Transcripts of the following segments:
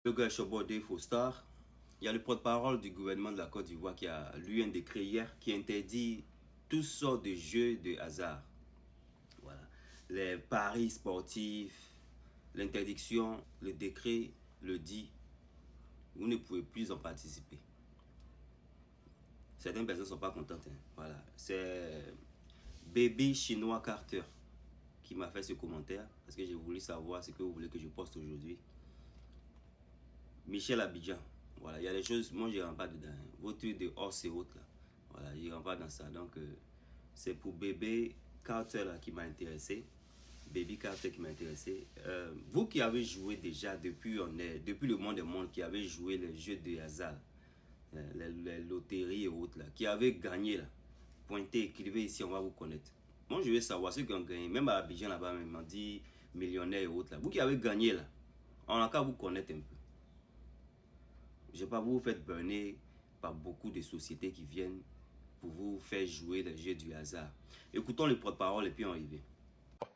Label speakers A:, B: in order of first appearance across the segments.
A: Le gars Chobodé Faustar, il y a le porte-parole du gouvernement de la Côte d'Ivoire qui a lu un décret hier qui interdit toutes sortes de jeux de hasard. Voilà. Les paris sportifs, l'interdiction, le décret le dit, vous ne pouvez plus en participer. Certaines personnes ne sont pas contentes. Hein. Voilà. C'est Baby Chinois Carter qui m'a fait ce commentaire parce que j'ai voulu savoir ce que vous voulez que je poste aujourd'hui. Michel Abidjan, voilà, il y a des choses, moi je ne rentre pas dedans. Hein. Vos trucs de hors et autres là, voilà, je ne rentre pas dans ça. Donc, c'est pour Bébé Carter là, qui m'a intéressé. Baby Carter qui m'a intéressé. Vous qui avez joué déjà depuis le monde des mondes, qui avez joué les jeux de hasard, les loteries et autres là, qui avez gagné là, pointez, écrivez ici, on va vous connaître. Moi je veux savoir ceux qui ont gagné, même à Abidjan là-bas, même on dit millionnaire et autres là. Vous qui avez gagné là, on a qu'à vous connaître un peu. Je ne sais pas, vous vous faites burner par beaucoup de sociétés qui viennent pour vous faire jouer les jeux du hasard. Écoutons le porte-parole et puis on y va.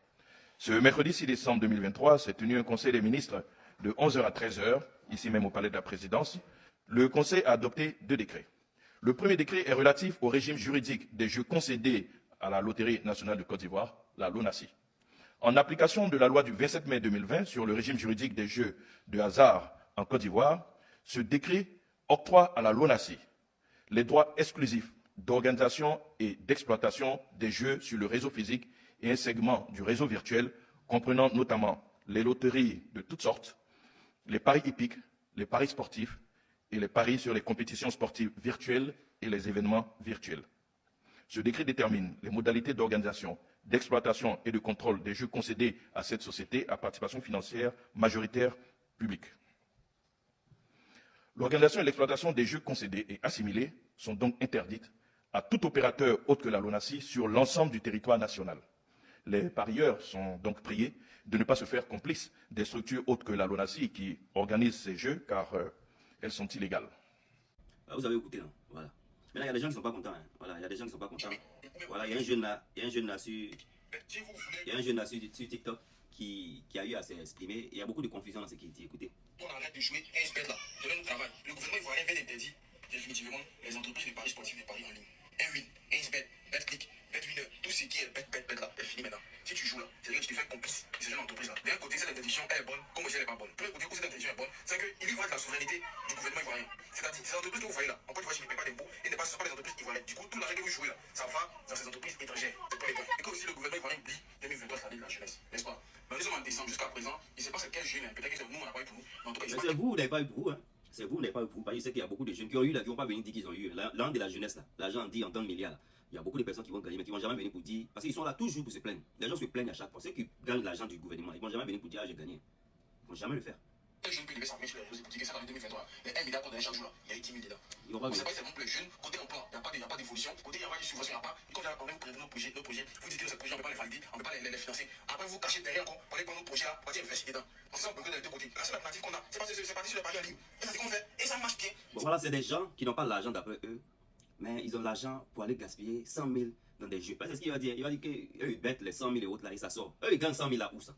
B: Ce mercredi 6 décembre 2023 s'est tenu un conseil des ministres de 11h à 13h, ici même au palais de la présidence. Le conseil a adopté 2 décrets. Le premier décret est relatif au régime juridique des jeux concédés à la Loterie nationale de Côte d'Ivoire, la LONASI. En application de la loi du 27 mai 2020 sur le régime juridique des jeux de hasard en Côte d'Ivoire, ce décret octroie à la LONASI les droits exclusifs d'organisation et d'exploitation des jeux sur le réseau physique et un segment du réseau virtuel comprenant notamment les loteries de toutes sortes, les paris hippiques, les paris sportifs et les paris sur les compétitions sportives virtuelles et les événements virtuels. Ce décret détermine les modalités d'organisation, d'exploitation et de contrôle des jeux concédés à cette société à participation financière majoritaire publique. L'organisation et l'exploitation des jeux concédés et assimilés sont donc interdites à tout opérateur autre que la LONASI sur l'ensemble du territoire national. Les parieurs sont donc priés de ne pas se faire complices des structures autres que la LONASI qui organisent ces jeux car elles sont illégales.
A: Vous avez écouté, non? Voilà. Maintenant, il y a des gens qui ne sont pas contents. Hein. Voilà, il y a des gens qui ne sont pas contents. Voilà, il y a un jeune là sur TikTok qui a eu à s'exprimer. Il y a beaucoup de confusion dans ce qu'il dit. Écoutez.
C: On arrête de jouer et se mettre là. Demain, nous travaillons. Le gouvernement ivoirien vient d'interdire définitivement les entreprises de paris sportifs et paris en ligne. Un win, un bet, betclick, betwinner, tout ce qui est bet là, est fini maintenant. Si tu joues là, c'est-à-dire que tu te fais complice de ces jeunes entreprises là. D'un côté, cette interdiction est bonne, comme aussi elle n'est pas bonne. De l'autre côté, où cette interdiction est bonne, c'est qu'il y va de la souveraineté du gouvernement ivoirien. C'est-à-dire, ces entreprises que vous voyez là, en Côte d'Ivoire, ils ne paient pas d'impôts et ne passent pas les entreprises ivoiriennes. Du coup, tout l'argent que vous jouez là, ça va dans ces entreprises étrangères. C'est pas les points. Et que aussi le gouvernement ivoirien oublie 2023, c'est l'année de la jeunesse, n'est-ce pas? Mais nous sommes en décembre, jusqu'à présent, il ne sait pas c'est quel jeune, peut-être que c'est nous, on n'a pas eu pour nous. Mais en tout cas,
A: c'est vous, vous n'avez pas eu pour vous. Hein. C'est vous, vous n'avez pas eu pour vous. Parce que je sais qu'il y a beaucoup de jeunes qui ont eu là, qui n'ont pas venu dire qu'ils ont eu. L'an de la jeunesse là, l'argent dit en tant de milliards là. Il y a beaucoup de personnes qui vont gagner, mais qui ne vont jamais venir pour dire. Parce qu'ils sont là toujours pour se plaindre. Les gens se plaignent à chaque fois. Ceux qui gagnent l'argent du gouvernement, ils ne vont jamais venir pour dire ah, j'ai gagné. Ils ne vont jamais le faire.
C: Les jeunes peuvent lever sa main sur les réseaux pour dire que c'est en 2023. Les 1 milliard qu'on donne chaque jour là, il y a eu 10 000 dedans. On ne sait pas si c'est bon pour les jeunes. Côté emploi, il n'y a pas d'évolution. Côté il n'y a pas de subvention, il n'y a pas. Et quand on vient pour nos projets, vous dites que ces projets, on ne peut pas les valider, on ne peut pas les financer. Après, vous cachez derrière encore, parlez pour nos projets là, pour dire investir dedans. On se sent bloqué des deux côtés. La seule alternative qu'on a, c'est parti sur les paris en ligne. Et ça, c'est qu'on fait. Et ça marche bien.
A: Bon, voilà, c'est des gens qui n'ont pas l'argent d'après eux, mais ils ont l'argent pour aller gaspiller 100 000 dans des jeux. Parce que ce qu'il va dire, il va dire qu'eux, ils bêtent les 100 000 et autres là, et ça sort. Eux, ils gagnent 100 000 là où ça?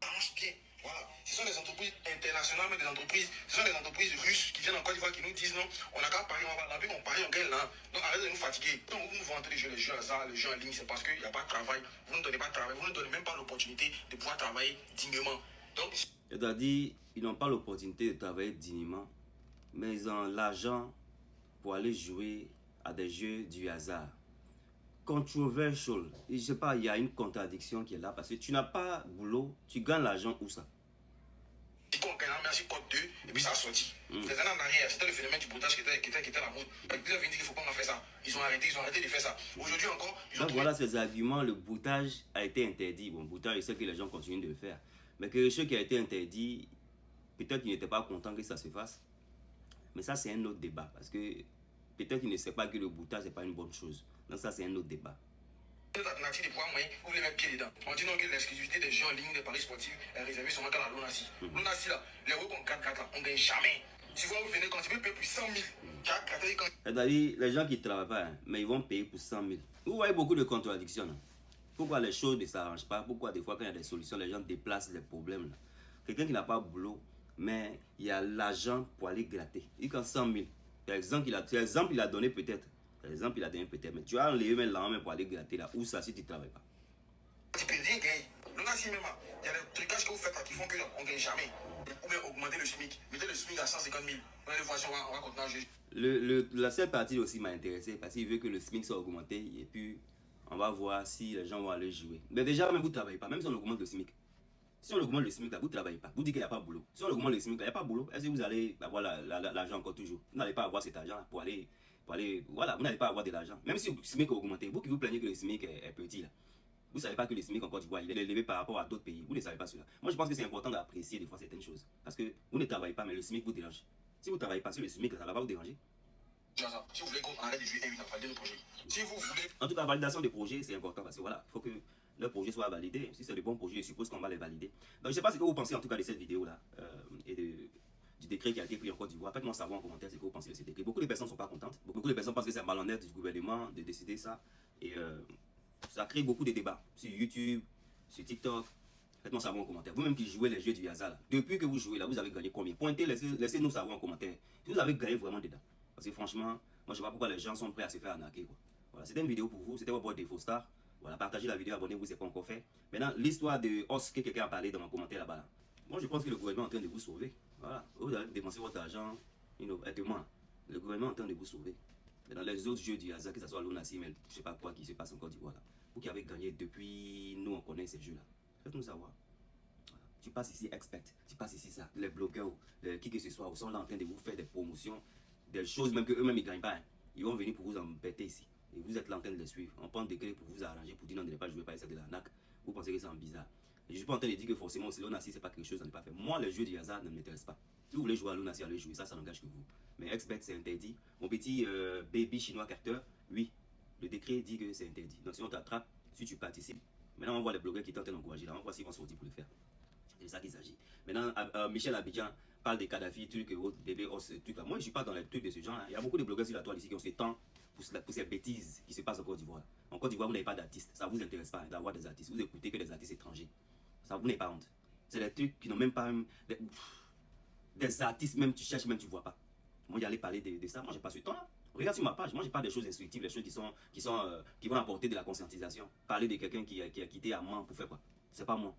C: Ça marche bien. Voilà. Ce sont des entreprises internationales, mais ce sont des entreprises russes qui viennent en Côte d'Ivoire qui nous disent non, on n'a qu'à parier, on va là, on parie, on gagne là. Donc arrêtez de nous fatiguer. Donc vous nous vendez les jeux hasard, les jeux en ligne, c'est parce qu'il n'y a pas de travail. Vous ne donnez pas de travail, vous ne donnez même pas l'opportunité de pouvoir travailler dignement. Donc,
A: c'est-à-dire, ils n'ont pas l'opportunité de travailler dignement, mais ils ont l'argent pour aller jouer à des jeux du hasard. Controversial. Je ne sais pas, il y a une contradiction qui est là parce que tu n'as pas de boulot, tu gagnes l'argent où ça?
C: on gagne merci code 2 et puis ça a sorti. Les années en arrière, c'était le phénomène du broutage qui était la mode. Ils ont dit qu'il ne faut pas en faire ça. Ils ont arrêté de faire ça. Aujourd'hui encore,
A: donc voilà ces arguments, le broutage a été interdit. Bon, broutage, je sais que les gens continuent de le faire. Mais quelque chose qui a été interdit, peut-être qu'ils n'étaient pas contents que ça se fasse. Mais ça, c'est un autre débat. Parce que peut-être qu'ils ne savent pas que le broutage n'est pas une bonne chose. Donc ça, c'est un autre débat.
C: L'alternative des pouvoirs moyens, vous voulez mettre pied dedans. On dit non que l'exclusivité des jeux en ligne des paris sportifs est réservée seulement qu'à la LONASI. LONASI là, les euros qu'on 4 là, on ne gagne jamais. Si vous venez quand tu peux payer plus 100 000,
A: c'est-à-dire, les gens qui ne travaillent pas, hein, mais ils vont payer pour 100 000. Vous voyez beaucoup de contradictions. Là. Pourquoi les choses ne s'arrangent pas? Pourquoi des fois, quand il y a des solutions, les gens déplacent les problèmes? Quelqu'un qui n'a pas de boulot mais il y a l'argent pour aller gratter. Il a 100 000. L'exemple il a donné peut-être. L'exemple il a donné peut-être. Mais tu as enlevé même l'argent pour aller gratter là. Où ça si tu ne travailles pas?
C: Tu peux rien gagner. Donc, si même, il y a des trucages que vous faites là qui font qu'on ne gagne jamais. Ou bien augmenter le SMIC. Mettez le SMIC à 150 000. On va voir si on va continuer à juger.
A: La seule partie aussi m'a intéressé parce qu'il veut que le SMIC soit augmenté et puis on va voir si les gens vont aller jouer. Mais déjà, même vous ne travaillez pas, même si on augmente le SMIC. Si on augmente le SMIC, là, vous ne travaillez pas. Vous dites qu'il n'y a pas de boulot. Si on augmente le SMIC, là, il n'y a pas de boulot. Est-ce que vous allez avoir l'argent encore toujours? Vous n'allez pas avoir cet argent pour aller. Voilà, vous n'allez pas avoir de l'argent. Même si le SMIC a augmenté, vous qui vous plaignez que le SMIC est petit, là, vous ne savez pas que le SMIC en Côte d'Ivoire, il est élevé par rapport à d'autres pays. Vous ne savez pas cela. Moi, je pense que c'est important d'apprécier des fois certaines choses. Parce que vous ne travaillez pas, mais le SMIC vous dérange. Si vous ne travaillez pas sur le SMIC, ça ne va pas vous déranger.
C: Si vous voulez qu'on arrête de jouer un 8 en valider le projet. Si vous voulez.
A: En tout cas, la validation des projets, c'est important parce que voilà, il faut que le projet soit validé. Si c'est le bon projet, je suppose qu'on va les valider. Donc, je ne sais pas ce que vous pensez en tout cas de cette vidéo-là et du décret qui a été pris en Côte d'Ivoire. Faites-moi savoir en commentaire ce que vous pensez de ce décret. Beaucoup de personnes ne sont pas contentes. Beaucoup de personnes pensent que c'est malhonnête du gouvernement de décider ça. Et ça crée beaucoup de débats sur YouTube, sur TikTok. Faites-moi savoir en commentaire. Vous-même qui jouez les jeux du hasard, là, depuis que vous jouez là, vous avez gagné combien? Pointez, laissez-nous savoir en commentaire si vous avez gagné vraiment dedans. Parce que franchement, moi je ne sais pas pourquoi les gens sont prêts à se faire arnaquer. Voilà, c'était une vidéo pour vous, c'était votre boîte des faux stars. Voilà, partagez la vidéo, abonnez-vous, c'est pas encore fait. Maintenant, l'histoire de os que quelqu'un a parlé dans mon commentaire là-bas. Là. Moi je pense que le gouvernement est en train de vous sauver. Voilà, vous allez dépenser votre argent, aidez-moi. Le gouvernement est en train de vous sauver. Mais dans les autres jeux du hasard, que ce soit l'ONACIM, je ne sais pas quoi qui se passe en Côte d'Ivoire là. Vous qui avez gagné depuis, nous on connaît ces jeux-là. Faites-nous savoir. Voilà. Tu passes ici expert, tu passes ici ça. Les blogueurs, qui que ce soit, sont là en train de vous faire des promotions, des choses même que eux-mêmes ils ne gagnent pas. Hein. Ils vont venir pour vous embêter ici. Et vous êtes là en train de les suivre. On prend des clés pour vous arranger, pour dire non, ne pas jouer, pas ça de l'arnaque. Vous pensez que c'est bizarre. Et je ne suis pas en train de dire que forcément, si l'ONACI, c'est pas quelque chose à ne pas faire. Moi, les jeux du hasard ne m'intéressent pas. Si vous voulez jouer à l'ONACI, allez jouer. Ça n'engage que vous. Mais expert, c'est interdit. Mon petit baby chinois Carter, oui, le décret dit que c'est interdit. Donc si on t'attrape, si tu participes, maintenant on voit les blogueurs qui tentent d'encourager là. On voit s'ils vont sortir pour le faire. C'est de ça qu'il s'agit. Maintenant, Michel Abidjan parle des Kadhafi, trucs et autres, bébé, ce truc là. Moi, je ne suis pas dans les trucs de ce genre. Hein. Il y a beaucoup de blogueurs sur la toile ici qui ont ce temps pour ces bêtises qui se passent en Côte d'Ivoire. En Côte d'Ivoire, vous n'avez pas d'artistes. Ça ne vous intéresse pas d'avoir des artistes. Vous écoutez que des artistes étrangers. Ça vous n'avez pas honte. C'est des trucs qui n'ont même pas... Des artistes, même tu cherches, même tu ne vois pas. Moi, j'allais parler de ça. Moi, je n'ai pas ce temps-là. Regarde sur ma page. Moi, je parle des choses instructives, des choses qui vont apporter de la conscientisation. Parler de quelqu'un qui a quitté Amman pour faire quoi? C'est pas moi.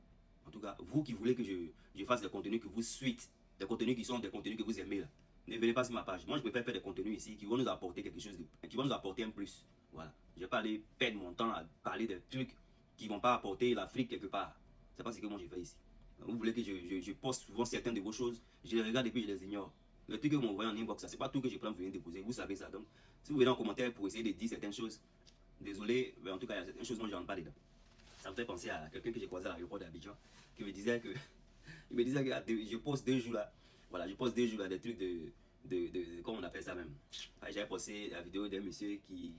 A: En tout cas, vous qui voulez que je fasse des contenus que vous suivez, des contenus qui sont des contenus que vous aimez là. Ne venez pas sur ma page. Moi, je préfère faire des contenus ici qui vont nous apporter quelque chose, qui vont nous apporter un plus. Voilà. Je ne vais pas aller perdre mon temps à parler des trucs qui ne vont pas apporter l'Afrique quelque part. C'est pas ce que moi j'ai fait ici. Vous voulez que je poste souvent certaines de vos choses, je les regarde et puis je les ignore. Le truc que vous m'envoyez en inbox, c'est pas tout que je prends pour venir déposer. Vous savez ça. Donc, si vous venez en commentaire pour essayer de dire certaines choses, désolé, mais en tout cas, il y a certaines choses, moi je n'en parle pas dedans. Ça me fait penser à quelqu'un que j'ai croisé à l'aéroport d'Abidjan, qui me disait que, je poste 2 jours là. Voilà, je poste 2 jours là, des trucs comment on appelle ça même. J'avais posté la vidéo d'un monsieur qui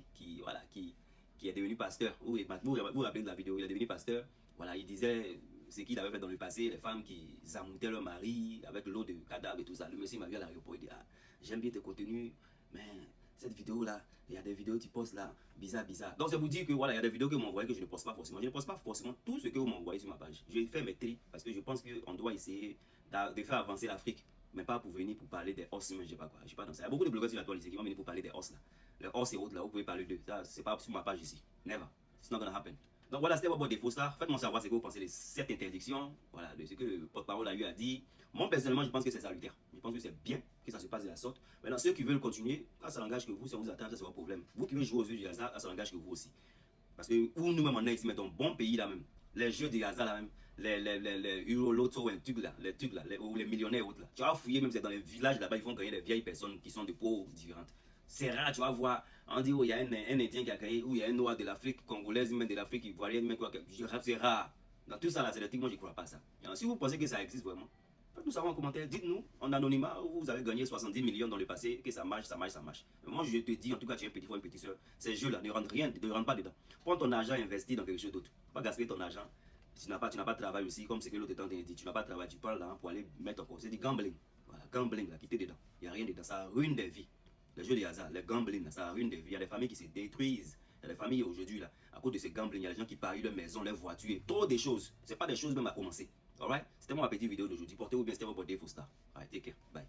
A: est devenu pasteur. Vous vous rappelez de la vidéo, il est devenu pasteur. Voilà, il disait ce qu'il avait fait dans le passé, les femmes qui zamoutaient leur mari avec l'eau de cadavre et tout ça. Le monsieur m'a vu à l'aéroport, il dit ah, j'aime bien tes contenus, mais cette vidéo là, il y a des vidéos que tu postes là, bizarre. Donc c'est vous dire que voilà, il y a des vidéos que vous m'envoyez que je ne poste pas forcément. Je ne poste pas forcément tout ce que vous m'envoyez sur ma page. Je vais faire mes tri parce que je pense qu'on doit essayer de faire avancer l'Afrique. Mais pas pour venir pour parler des os, mais je sais pas quoi. Je suis pas dans ça. Il y a beaucoup de blogueurs sur la toile ici qui vont venir pour parler des os là. Les os et autres là, vous pouvez parler d'eux. Ça, c'est pas sur ma page ici. Never. It's not gonna happen. Donc voilà, c'était votre des faux stars. Faites-moi savoir ce que vous pensez de cette interdiction. Voilà, de ce que le porte-parole a eu à dire. Moi, personnellement, je pense que c'est salutaire. Je pense que c'est bien que ça se passe de la sorte. Maintenant, ceux qui veulent continuer, ça n'engage que vous. Si on vous attend, ça c'est votre problème. Vous qui veulez jouer aux jeux du hasard, ça n'engage que vous aussi. Parce que où nous-mêmes en Haïti, mettons, bon pays là même. Les jeux du hasard là même. Les Euro Lotto, les trucs là, ou les millionnaires autres là. Tu vas fouiller même, c'est dans les villages là-bas, ils font gagner des vieilles personnes qui sont de peaux différentes. C'est rare, tu vas voir, on dit, oh, il y a un Indien qui a gagné, ou il y a un Noir de l'Afrique, Congolaise, même de l'Afrique, Ivoirienne, même quoi. C'est rare. Dans tout ça là, c'est des trucs, moi je ne crois pas ça. Alors, si vous pensez que ça existe vraiment, faites-nous savoir en commentaire, dites-nous en anonymat, vous avez gagné 70 millions dans le passé, que ça marche. Mais moi je te dis, en tout cas, tu es un petit frère, une petite soeur, ces jeux-là ne rentrent pas dedans. Prends ton argent et investis dans quelque chose d'autre. Pas gaspiller ton argent. Tu n'as pas de travail aussi, comme ce que l'autre est en train de dire. Tu n'as pas de travail, tu parles là pour aller mettre en cause. C'est du gambling. Voilà, gambling là, quittez dedans. Il n'y a rien dedans. Ça ruine des vies. Les jeux de hasard, les gambling là, ça ruine des vies. Il y a des familles qui se détruisent. Il y a des familles aujourd'hui là, à cause de ces gambling, il y a des gens qui parient leur maison, leur voiture, trop de choses. Ce n'est pas des choses même à commencer. Alright? C'était ma petite vidéo d'aujourd'hui. Portez-vous bien, c'était votre Dave Foster. Alright, take care. Bye.